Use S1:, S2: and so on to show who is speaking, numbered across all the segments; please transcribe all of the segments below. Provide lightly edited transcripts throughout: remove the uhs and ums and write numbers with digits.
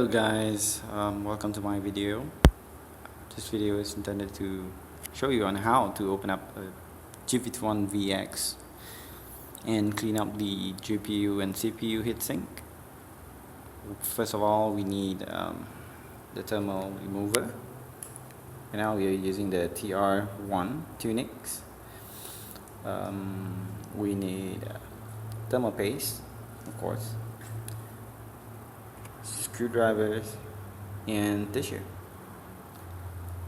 S1: Hello guys, welcome to my video. This video is intended to show you on how to open up a G51VX and clean up the GPU and CPU heatsink. First of all, we need the thermal remover. And now we are using the TR1 Tunix. We need thermal paste, of course, screwdrivers, and tissue.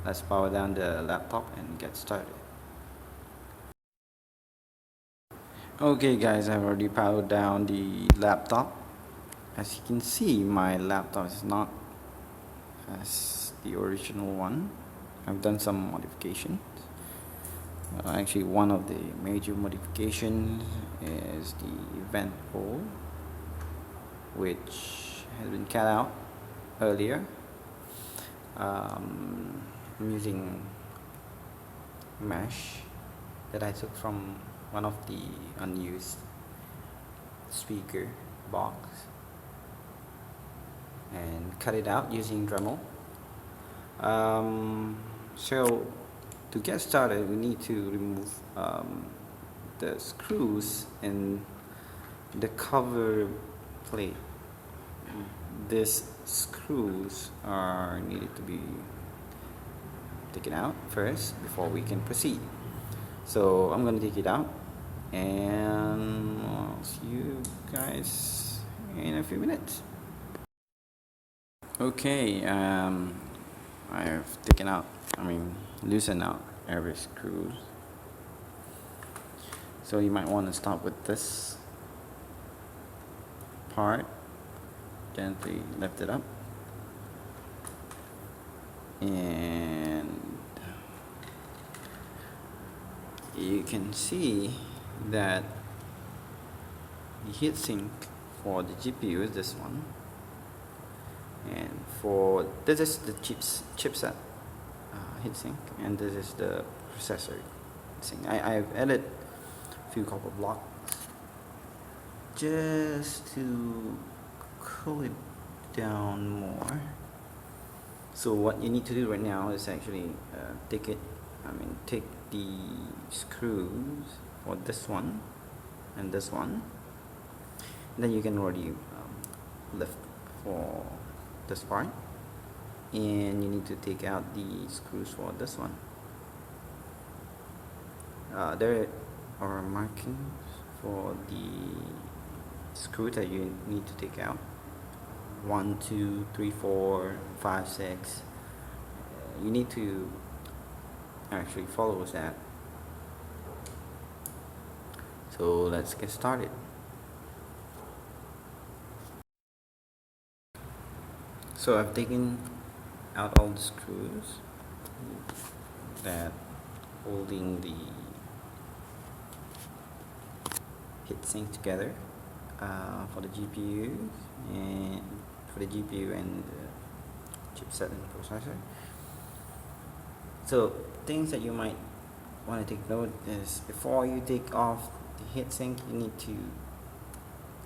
S1: Let's power down the laptop and get started. Okay guys, I've already powered down the laptop. As you can see, my laptop is not as the original one. I've done some modifications. Actually, one of the major modifications is the vent hole, which has been cut out earlier. I'm using mesh that I took from one of the unused speaker box and cut it out using Dremel. So to get started, we need to remove the screws in the cover plate. These screws are needed to be taken out first before we can proceed. So I'm going to take it out, and I'll see you guys in a few minutes. Okay, I have taken out, loosened out every screw. So you might want to start with this part. Gently lift it up, and you can see that the heatsink for the GPU is this one, and for this is the chipset heatsink, and this is the processor heatsink. I've added a few copper blocks just to cool it down more. So what you need to do right now is actually take the screws for this one and this one, and then you can already lift for this part, and you need to take out the screws for this one. There are markings for the screw that you need to take out. 1, 2, 3, 4, 5, 6. You need to actually follow that. So let's get started. So I've taken out all the screws that holding the heatsink together for the GPU and the chipset and processor. So things that you might want to take note is, before you take off the heatsink, you need to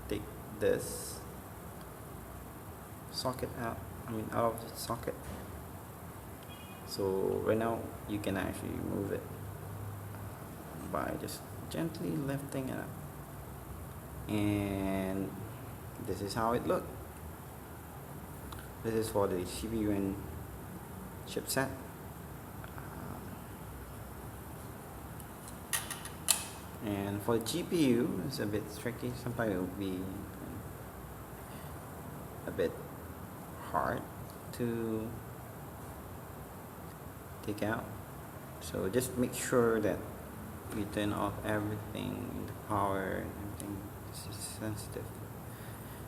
S1: take this socket out of the socket. So right now you can actually remove it by just gently lifting it up, and this is how it looks. This is for the CPU and chipset. And for the GPU, it's a bit tricky. Sometimes it will be a bit hard to take out. So just make sure that you turn off everything, the power and everything. This is sensitive.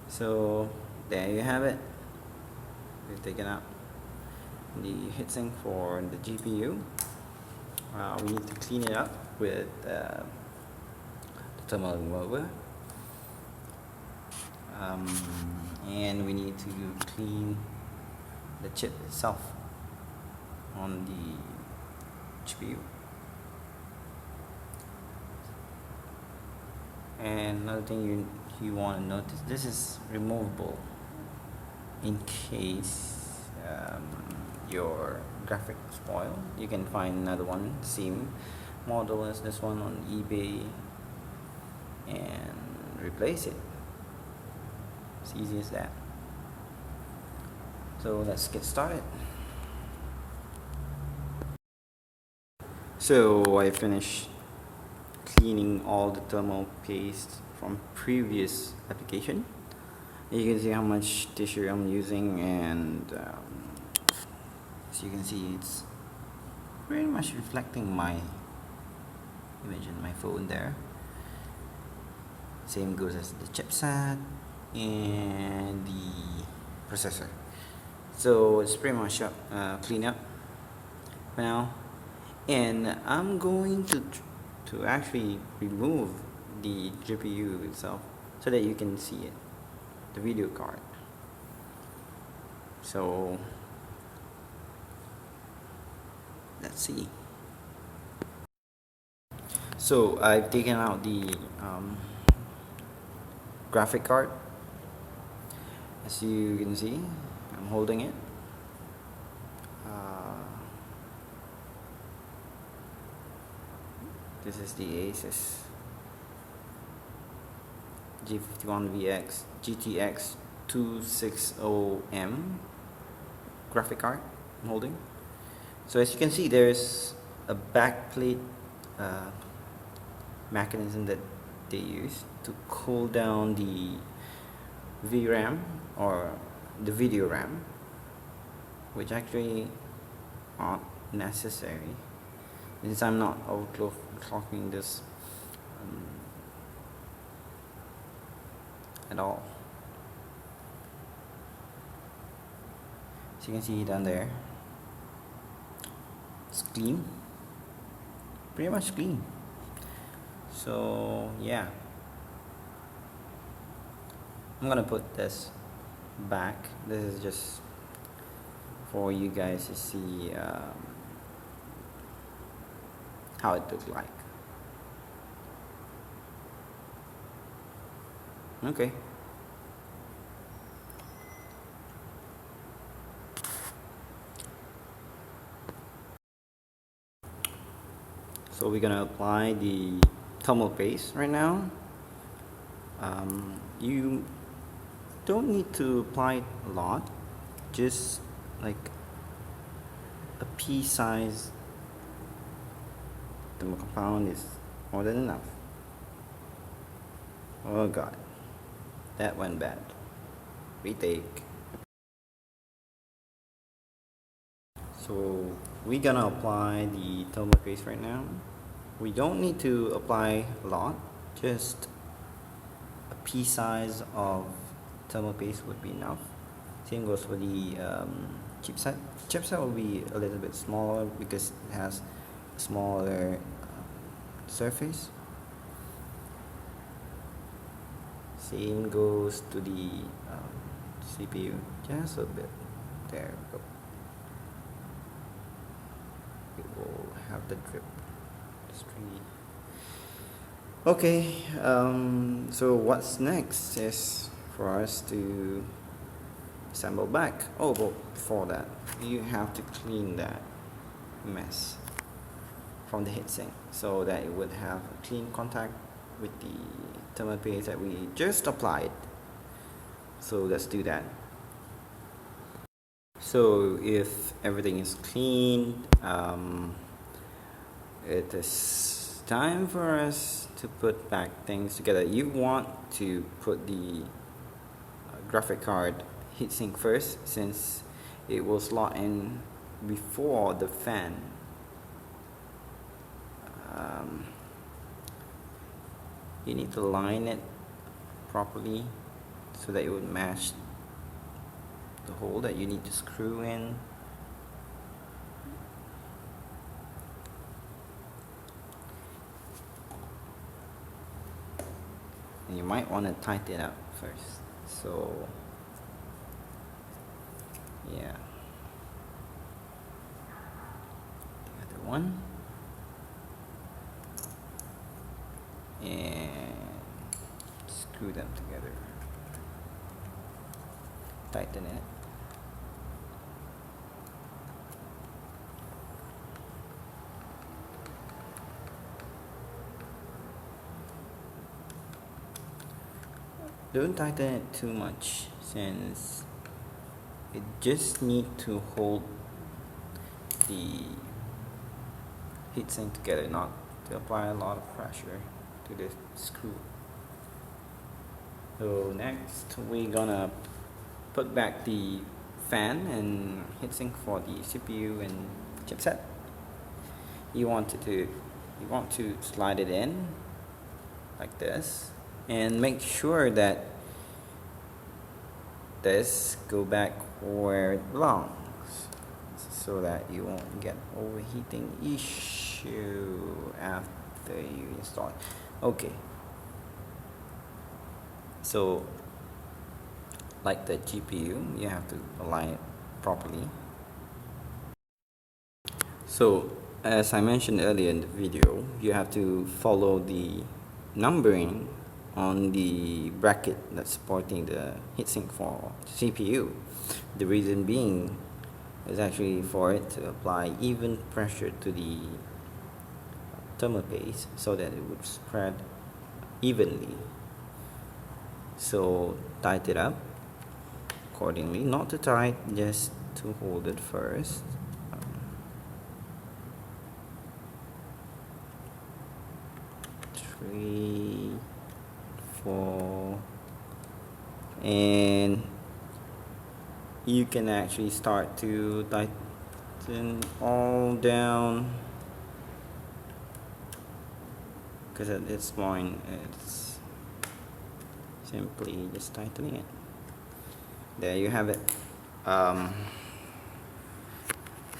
S1: So there you have it. We've taken out the heatsink for the GPU. We need to clean it up with the thermal remover, and we need to clean the chip itself on the GPU. And another thing you want to notice, this is removable. in case your graphic spoil, you can find another one same model as this one on eBay and replace it. It's easy as that. So let's get started. So I finished cleaning all the thermal paste from previous application. You can see how much tissue I'm using, and as you can see, it's pretty much reflecting my image in my phone there. Same goes as the chipset and the processor. So it's pretty much clean up for now, and I'm going to actually remove the GPU itself so that you can see it, the video card. So let's see. So I've taken out the graphic card. As you can see, I'm holding it. This is the Asus G51VX GTX 260M graphic card I'm holding. So as you can see, there's a backplate mechanism that they use to cool down the VRAM or the video RAM, which actually aren't necessary since I'm not overclocking this at all. So you can see down there, it's clean, pretty much clean. So yeah, I'm gonna put this back. This is just for you guys to see how it looks like. Okay. So we're gonna apply the thermal paste right now. You don't need to apply a lot, just like a pea size thermal compound is more than enough. Oh god, that went bad. Retake. So we're gonna apply the thermal paste right now. We don't need to apply a lot, just a pea size of thermal paste would be enough. Same goes for the chipset. Chipset will be a little bit smaller because it has a smaller surface. Same goes to the CPU, just a bit. There we go. It will have the drip stringy. Okay, so what's next is for us to assemble back. Oh, but before that, you have to clean that mess from the heatsink so that it would have a clean contact with the thermal paste that we just applied. So let's do that. So if everything is clean, it is time for us to put back things together. You want to put the graphic card heatsink first, since it will slot in before the fan. You need to line it properly so that it would match the hole that you need to screw in. And you might want to tighten it up first. So yeah, the other one, and screw them together. tighten it. Don't tighten it too much, since it just need to hold the heatsink together, not to apply a lot of pressure to the screw. So next we're gonna put back the fan and heatsink for the CPU and chipset. You want to slide it in like this, and make sure that this go back where it belongs, so that you won't get overheating issue after you install it. Okay, so like the GPU, you have to align it properly. So as I mentioned earlier in the video, you have to follow the numbering on the bracket that's supporting the heatsink for CPU. The reason being is actually for it to apply even pressure to the thermal paste, so that it would spread evenly. So tighten it up accordingly, not too tight, just to hold it first. 3, 4, and you can actually start to tighten all down, because at this point it's simply just tightening it. There you have it.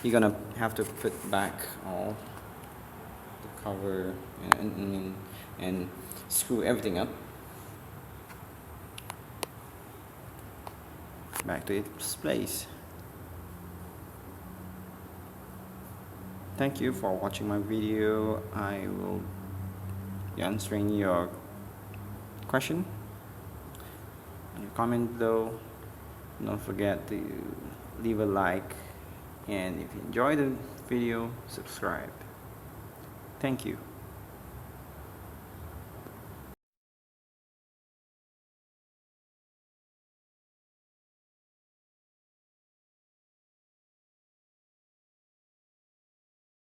S1: You're gonna have to put back all the cover and screw everything up back to its place. Thank you for watching my video. I will be answering your question in your comment below. Don't forget to leave a like, and if you enjoyed the video, subscribe. Thank you.